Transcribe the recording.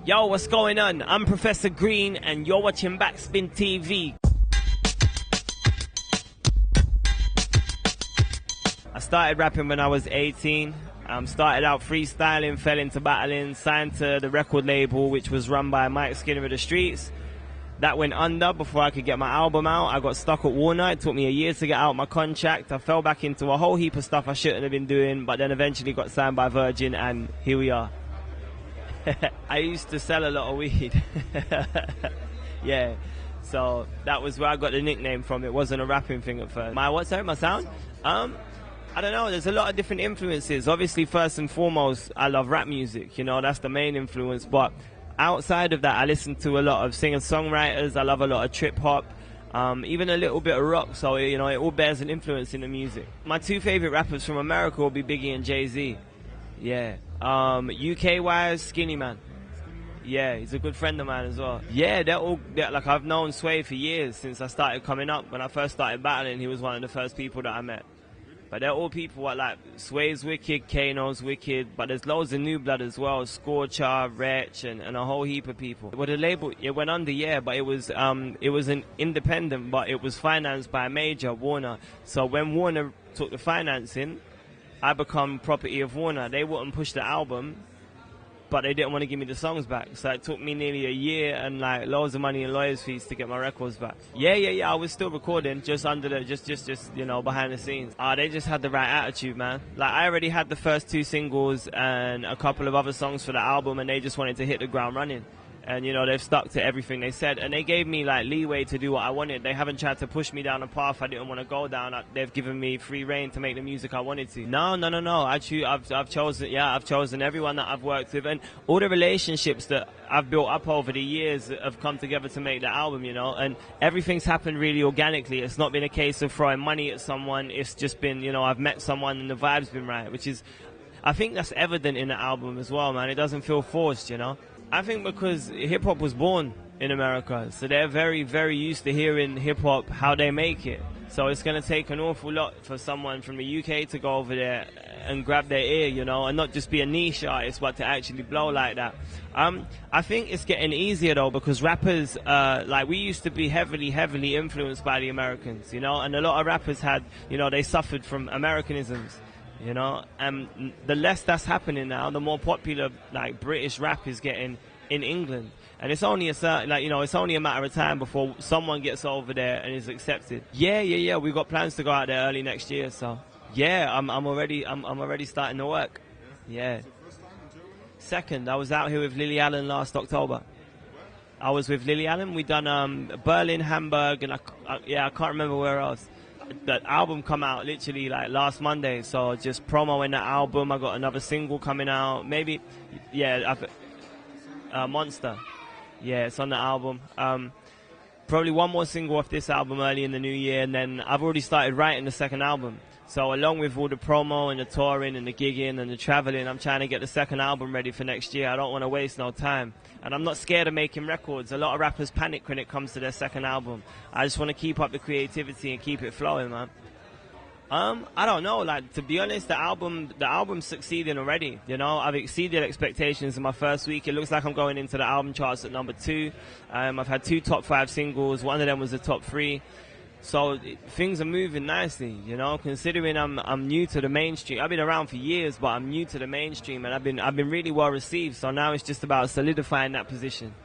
Yo, what's going on? I'm Professor Green, and you're watching Backspin TV. I started rapping when I was 18. Started out freestyling, fell into battling, signed to the record label, which was run by Mike Skinner of the Streets. That went under before I could get my album out. I got stuck at Warner. It took me a year to get out my contract. I fell back into a whole heap of stuff I shouldn't have been doing, but then eventually got signed by Virgin, and here we are. I used to sell a lot of weed. Yeah, so that was where I got the nickname from. It wasn't a rapping thing at first. My sound? I don't know, there's a lot of different influences. Obviously, first and foremost, I love rap music, you know, that's the main influence. But outside of that, I listen to a lot of singer-songwriters. I love a lot of trip-hop, even a little bit of rock. So, you know, it all bears an influence in the music. My two favorite rappers from America will be Biggie and Jay-Z. Yeah. UK-wise, Skinny Man. Yeah, he's a good friend of mine as well. Yeah, like, I've known Sway for years, since I started coming up. When I first started battling, he was one of the first people that I met. But they're all people like Sway's wicked, Kano's wicked, but there's loads of new blood as well, Scorcher, Wretch, and a whole heap of people. Well, the label, it went under, yeah, but it was an independent, but it was financed by a major, Warner. So when Warner took the financing, I become property of Warner. They wouldn't push the album, but they didn't want to give me the songs back. So it took me nearly a year and like loads of money in lawyers' fees to get my records back. Yeah. I was still recording, just under the, just you know, behind the scenes. They just had the right attitude, man. Like, I already had the first two singles and a couple of other songs for the album, and they just wanted to hit the ground running. And, you know, they've stuck to everything they said. And they gave me, like, leeway to do what I wanted. They haven't tried to push me down a path I didn't want to go down. They've given me free reign to make the music I wanted to. No. I've chosen everyone that I've worked with. And all the relationships that I've built up over the years have come together to make the album, you know. And everything's happened really organically. It's not been a case of throwing money at someone. It's just been, you know, I've met someone and the vibe's been right, which is, I think that's evident in the album as well, man. It doesn't feel forced, you know. I think because hip-hop was born in America, so they're very, very used to hearing hip-hop, how they make it. So it's going to take an awful lot for someone from the UK to go over there and grab their ear, you know, and not just be a niche artist, but to actually blow like that. I think it's getting easier, though, because rappers, like, we used to be heavily, heavily influenced by the Americans, you know, and a lot of rappers had, you know, they suffered from Americanisms. You know, and the less that's happening now, the more popular, like, British rap is getting in England. And it's only it's only a matter of time before someone gets over there and is accepted. Yeah. We've got plans to go out there early next year, so yeah, I'm already starting to work. Yeah. Second, I was out here with Lily Allen last October. I was with Lily Allen. We done Berlin, Hamburg, and I can't remember where else. That album come out literally like last Monday, so just promoing that album. I got another single coming out, maybe, yeah, Monster, yeah, it's on the album. Probably one more single off this album early in the new year, and then I've already started writing the second album. So along with all the promo and the touring and the gigging and the traveling, I'm trying to get the second album ready for next year. I don't want to waste no time. And I'm not scared of making records. A lot of rappers panic when it comes to their second album. I just want to keep up the creativity and keep it flowing, man. I don't know, like, to be honest, the album's succeeding already, you know. I've exceeded expectations in my first week. It looks like I'm going into the album charts at number 2. I've had 2 top 5 singles. One of them was the top 3. So things are moving nicely, you know, considering I'm new to the mainstream. I've been around for years, but I'm new to the mainstream, and I've been really well received. So now it's just about solidifying that position.